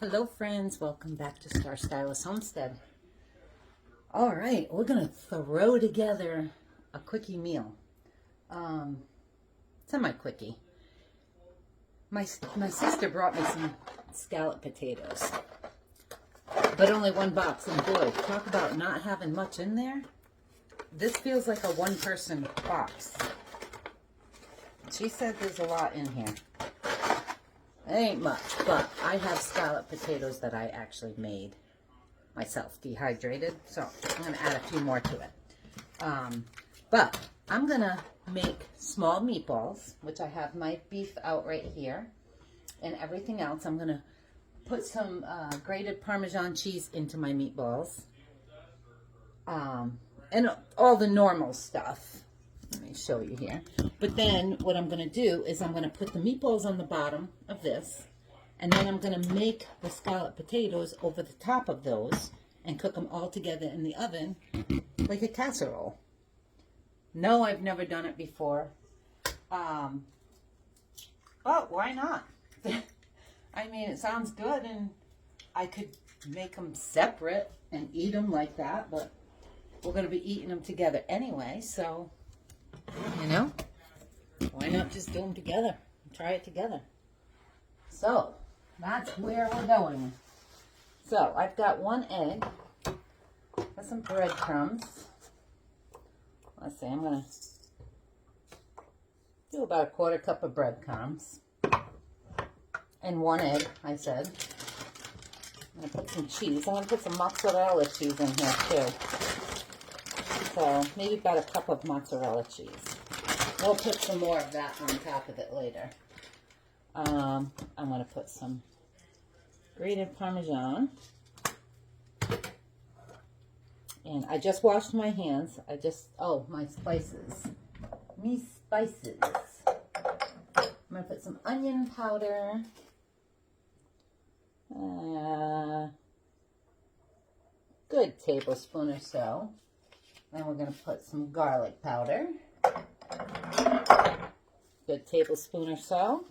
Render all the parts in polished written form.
Hello friends, welcome back to Star Stylist Homestead. All right, we're gonna throw together a quickie meal. Semi-quickie. My sister brought me some scalloped potatoes, but only one box. And boy, talk about not having much in there. This feels like a one-person box. She said there's a lot in here. It ain't much, but I have scalloped potatoes that I actually made myself, dehydrated. So I'm going to add a few more to it. But I'm going to make small meatballs, which I have my beef out right here. And everything else, I'm going to put some grated Parmesan cheese into my meatballs. And all the normal stuff. Let me show you here. But then what I'm going to do is I'm going to put the meatballs on the bottom of this. And then I'm going to make the scalloped potatoes over the top of those and cook them all together in the oven like a casserole. No, I've never done it before. But why not? I mean, it sounds good, and I could make them separate and eat them like that. But we're going to be eating them together anyway, so... You know, why not just do them together? Try it together. So, that's where we're going. So, I've got one egg. Got some breadcrumbs. Let's see, I'm going to do about a 1/4 cup of breadcrumbs. And one egg, I said. I'm going to put some cheese. I'm going to put some mozzarella cheese in here, too. So maybe about a cup of mozzarella cheese. We'll put some more of that on top of it later. I'm going to put some grated Parmesan. And I just washed my hands. My spices. Me spices. I'm going to put some onion powder. Good tablespoon or so. Then we're going to put some garlic powder. Good tablespoon or so.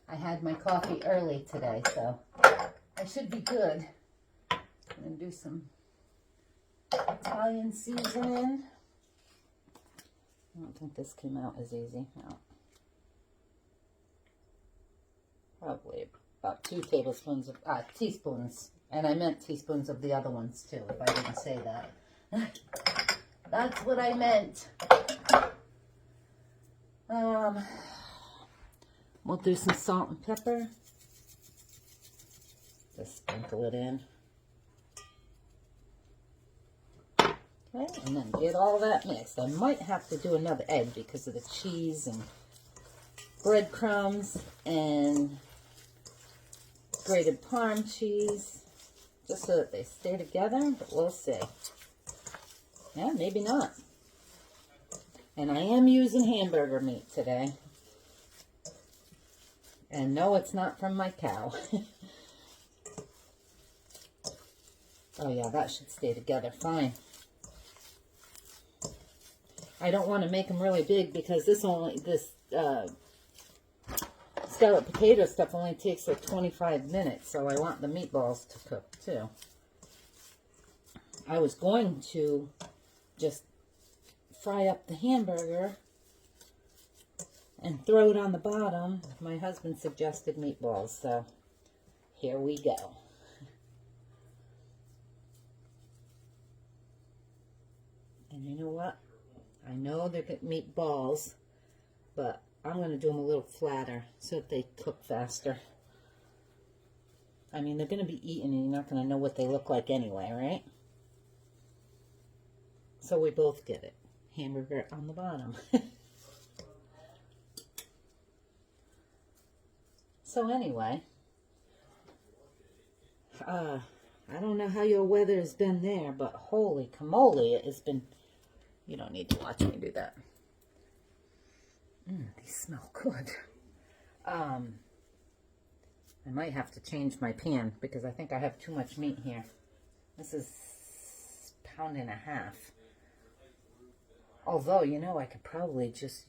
I had my coffee early today, so I should be good. I'm going to do some Italian seasoning. I don't think this came out as easy. No. Probably about 2 tablespoons of, teaspoons. And I meant teaspoons of the other ones too, if I didn't say that. That's what I meant. We'll do some salt and pepper. Just sprinkle it in. Okay, and then get all that mixed. I might have to do another egg because of the cheese and breadcrumbs and grated Parm cheese, just so that they stay together, but we'll see. Yeah, maybe not. And I am using hamburger meat today. And no, it's not from my cow. Oh yeah, that should stay together fine. I don't want to make them really big because this scalloped potato stuff only takes like 25 minutes, so I want the meatballs to cook too. I was going to just fry up the hamburger and throw it on the bottom. My husband suggested meatballs, so here we go. And you know what? I know they're meatballs, but I'm going to do them a little flatter so that they cook faster. I mean, they're going to be eaten and you're not going to know what they look like anyway, right? So we both get it. Hamburger on the bottom. So anyway, I don't know how your weather has been there, but holy camole, it has been... You don't need to watch me do that. These smell good. I might have to change my pan because I think I have too much meat here. This is 1.5 pounds. Although, you know, I could probably just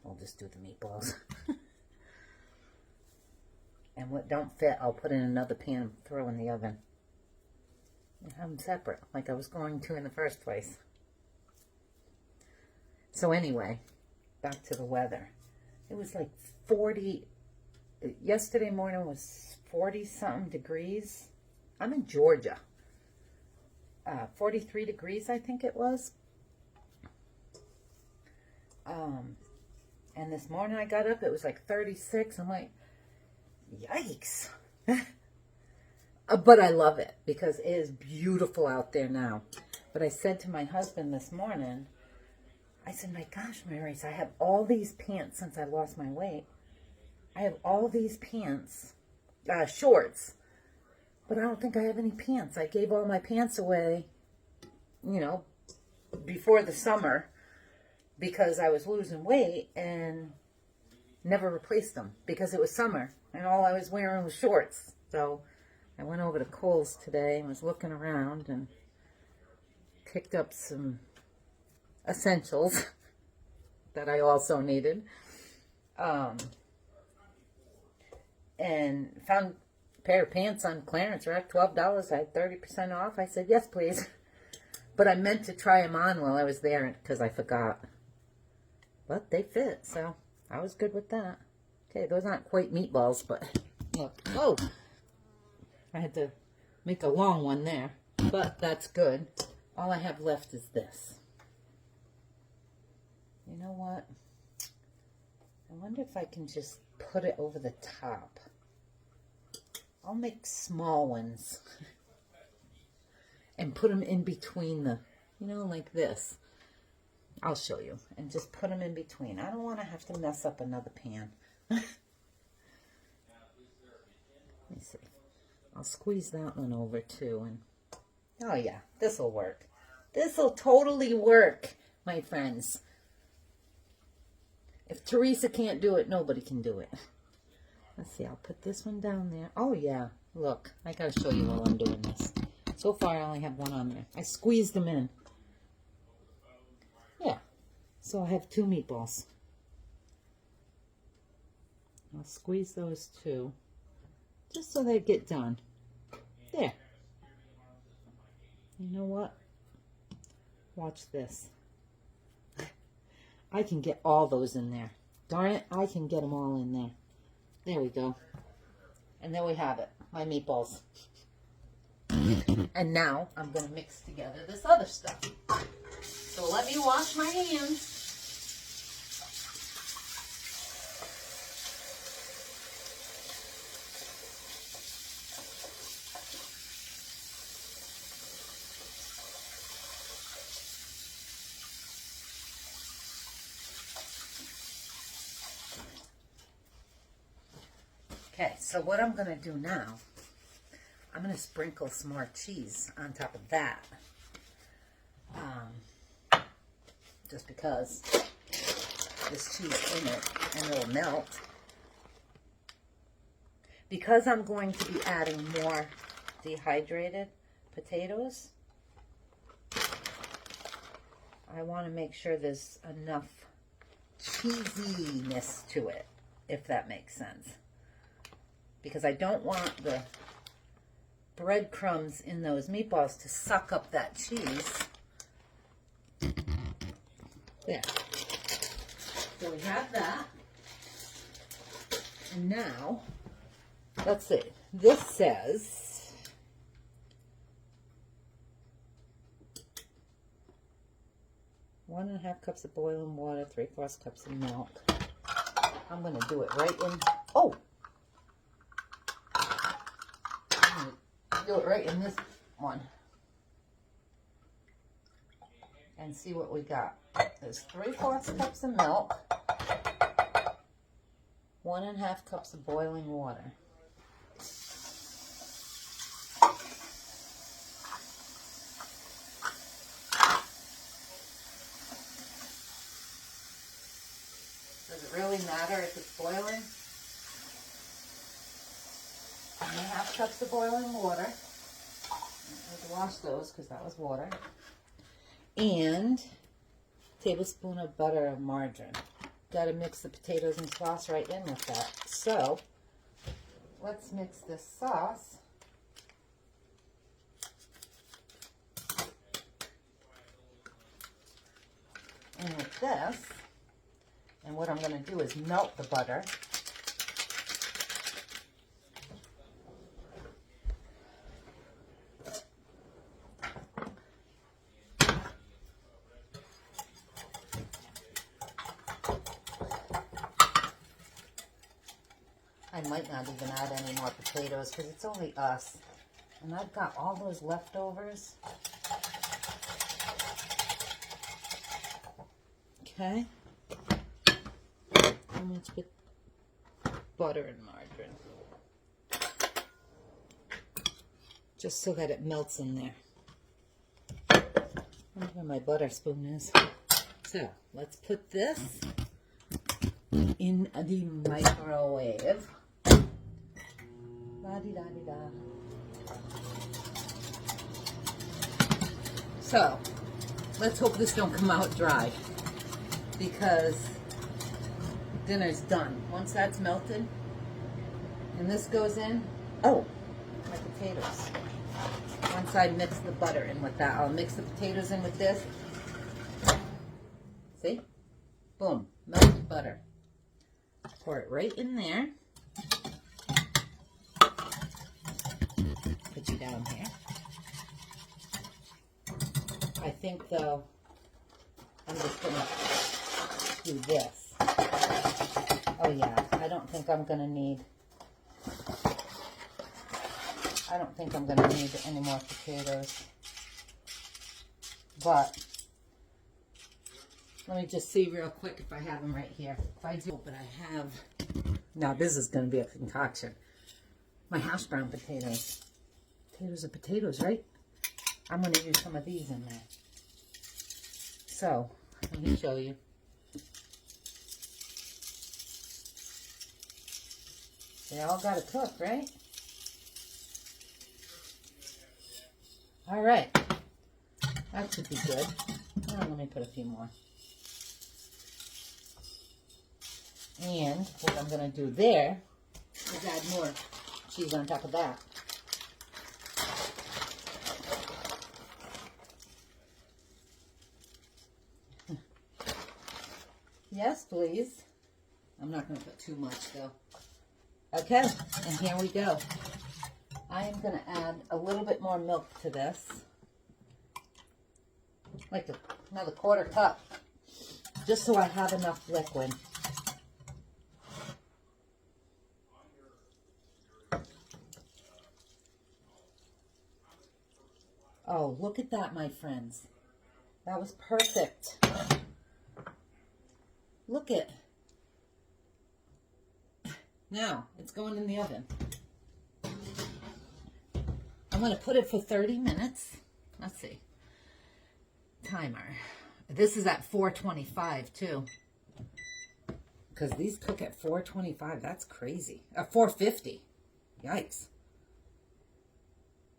We'll just do the meatballs. And what don't fit, I'll put in another pan and throw in the oven. And have them separate, like I was going to in the first place. So anyway, back to the weather. It was like 40, yesterday morning was 40-something degrees. I'm in Georgia. 43 degrees, I think it was. And this morning I got up, it was like 36. I'm like, yikes. But I love it because it is beautiful out there now. But I said to my husband this morning, I said, my gosh, Maryse, I have all these pants since I lost my weight. I have all these pants, shorts, but I don't think I have any pants. I gave all my pants away, you know, before the summer because I was losing weight and never replaced them because it was summer and all I was wearing was shorts. So I went over to Kohl's today and was looking around and picked up some essentials that I also needed. And found a pair of pants on clearance rack, $12. I had 30% off. I said, yes, please. But I meant to try them on while I was there because I forgot. But they fit, so I was good with that. Okay, those aren't quite meatballs, but look. Oh! I had to make a long one there, but that's good. All I have left is this. You know what? I wonder if I can just put it over the top. I'll make small ones and put them in between the, you know, like this. I'll show you. And just put them in between. I don't want to have to mess up another pan. Let me see. I'll squeeze that one over too. And oh yeah, this will work. This will totally work, my friends. If Teresa can't do it, nobody can do it. Let's see, I'll put this one down there. Oh yeah, look, I gotta show you while I'm doing this. So far I only have one on there. I squeezed them in. Yeah, so I have 2 meatballs. I'll squeeze those 2, just so they get done. There. You know what? Watch this. I can get all those in there. Darn it, I can get them all in there. There we go. And there we have it, my meatballs. And now I'm going to mix together this other stuff. So let me wash my hands. Okay, so what I'm going to do now, I'm going to sprinkle some more cheese on top of that. Just because there's cheese in it and it'll melt. Because I'm going to be adding more dehydrated potatoes, I want to make sure there's enough cheesiness to it, if that makes sense. Because I don't want the breadcrumbs in those meatballs to suck up that cheese. There. So we have that. And now, let's see. This says 1.5 cups of boiling water, 3/4 cups of milk. I'm going to do it right in. Oh! Do it right in this one and see what we got. There's 3/4 cups of milk, 1.5 cups of boiling water. Does it really matter if it's boiling? 1.5 cups of boiling water. I had to wash those because that was water. And a tablespoon of butter or margarine. got to mix the potatoes and sauce right in with that. So let's mix this sauce. And with this, and what I'm going to do is melt the butter. I might not even add any more potatoes because it's only us. And I've got all those leftovers. Okay. I'm going to put butter and margarine. Just so that it melts in there. I wonder where my butter spoon is. So, let's put this in the microwave. La-di-da-di-da. So, let's hope this don't come out dry, because dinner's done. Once that's melted and this goes in, oh, my potatoes. Once I mix the butter in with that, I'll mix the potatoes in with this. See? Boom, melted butter. Pour it right in there. Put you down here. I think though, I'm just gonna do this. Oh yeah, I don't think I'm gonna need any more potatoes. But let me just see real quick if I have them right here. If I do, but I have, now this is gonna be a concoction. My hash brown potatoes. Potatoes are potatoes, right? I'm gonna use some of these in there. So, let me show you. They all gotta cook, right? All right, that should be good. Oh, let me put a few more. And what I'm gonna do there is add more cheese on top of that. Yes, please. I'm not going to put too much, though. Okay, and here we go. I am going to add a little bit more milk to this. Like another quarter cup. Just so I have enough liquid. Oh, look at that, my friends. That was perfect. Look it. Now, it's going in the oven. I'm going to put it for 30 minutes. Let's see. Timer. This is at 425 too. Because these cook at 425. That's crazy. 450. Yikes.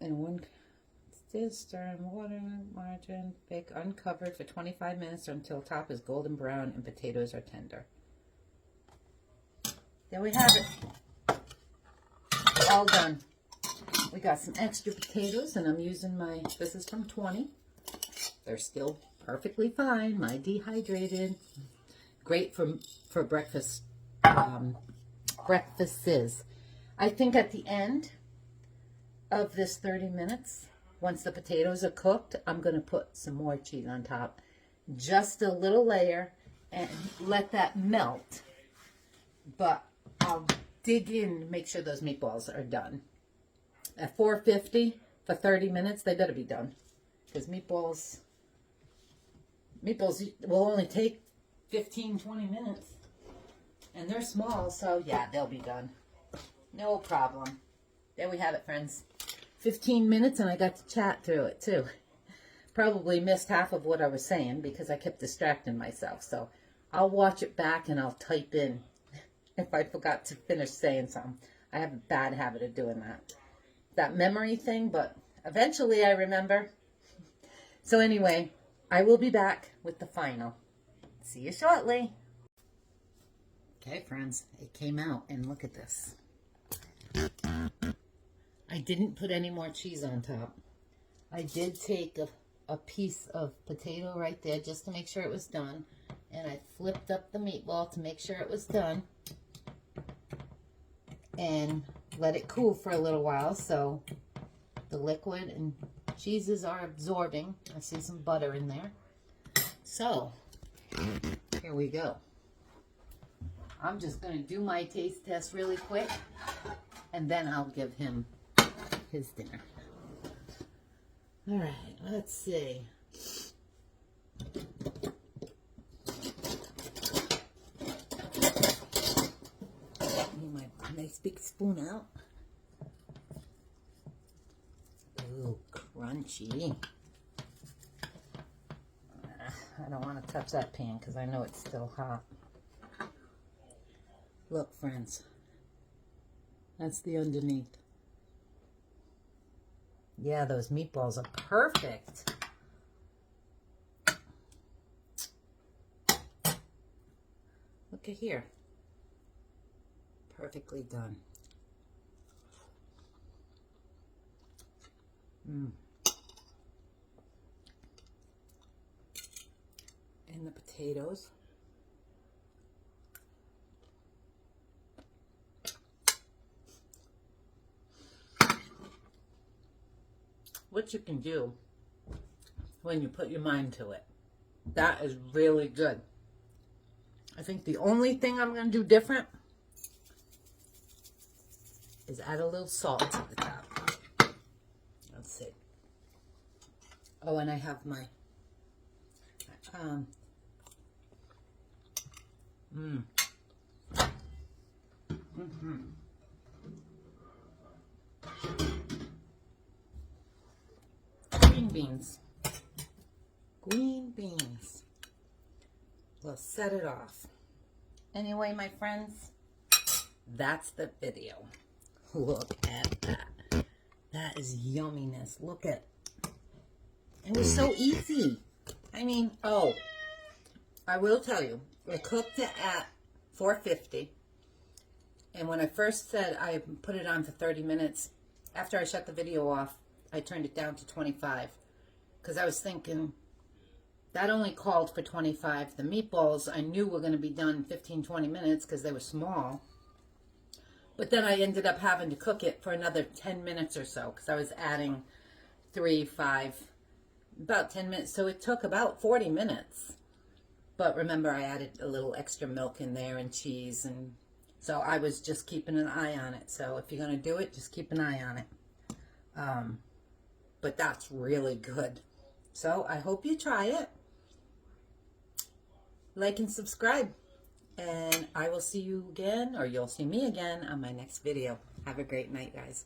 And one... Stir in water, margarine, bake uncovered for 25 minutes until top is golden brown and potatoes are tender. There we have it. All done. We got some extra potatoes, and I'm using my, this is from 20. They're still perfectly fine. My dehydrated. Great for breakfast, breakfasts. I think at the end of this 30 minutes, once the potatoes are cooked, I'm going to put some more cheese on top. Just a little layer and let that melt. But I'll dig in, make sure those meatballs are done. At 450 for 30 minutes, they better be done. Because meatballs will only take 15, 20 minutes. And they're small, so yeah, they'll be done. No problem. There we have it, friends. 15 minutes, and I got to chat through it too. Probably missed half of what I was saying because I kept distracting myself. So I'll watch it back and I'll type in if I forgot to finish saying something. I have a bad habit of doing that memory thing, but eventually I remember. So anyway, I will be back with the final. See you shortly. Okay, friends, it came out, and look at this. I didn't put any more cheese on top. I did take a piece of potato right there just to make sure it was done. And I flipped up the meatball to make sure it was done. And let it cool for a little while so the liquid and cheeses are absorbing. I see some butter in there. So, here we go. I'm just going to do my taste test really quick, and then I'll give him his dinner. All right, let's see. Get my nice big spoon out. Ooh, crunchy. I don't want to touch that pan because I know it's still hot. Look, friends. That's the underneath. Yeah, those meatballs are perfect. Look at here. Perfectly done. And the potatoes. What you can do when you put your mind to it. That is really good. I think the only thing I'm going to do different is add a little salt to the top. Let's see. Oh, and I have my green beans. Green beans. We'll set it off. Anyway, my friends, that's the video. Look at that. That is yumminess. Look at it. Was so easy. I mean, oh, I will tell you, I cooked it at 450. And when I first said I put it on for 30 minutes, after I shut the video off, I turned it down to 25. Because I was thinking, that only called for 25. The meatballs I knew were going to be done 15, 20 minutes because they were small. But then I ended up having to cook it for another 10 minutes or so because I was adding 3, 5, about 10 minutes. So it took about 40 minutes. But remember, I added a little extra milk in there and cheese. And so I was just keeping an eye on it. So if you're going to do it, just keep an eye on it. But that's really good. So I hope you try it. Like and subscribe. And I will see you again, or you'll see me again on my next video. Have a great night, guys.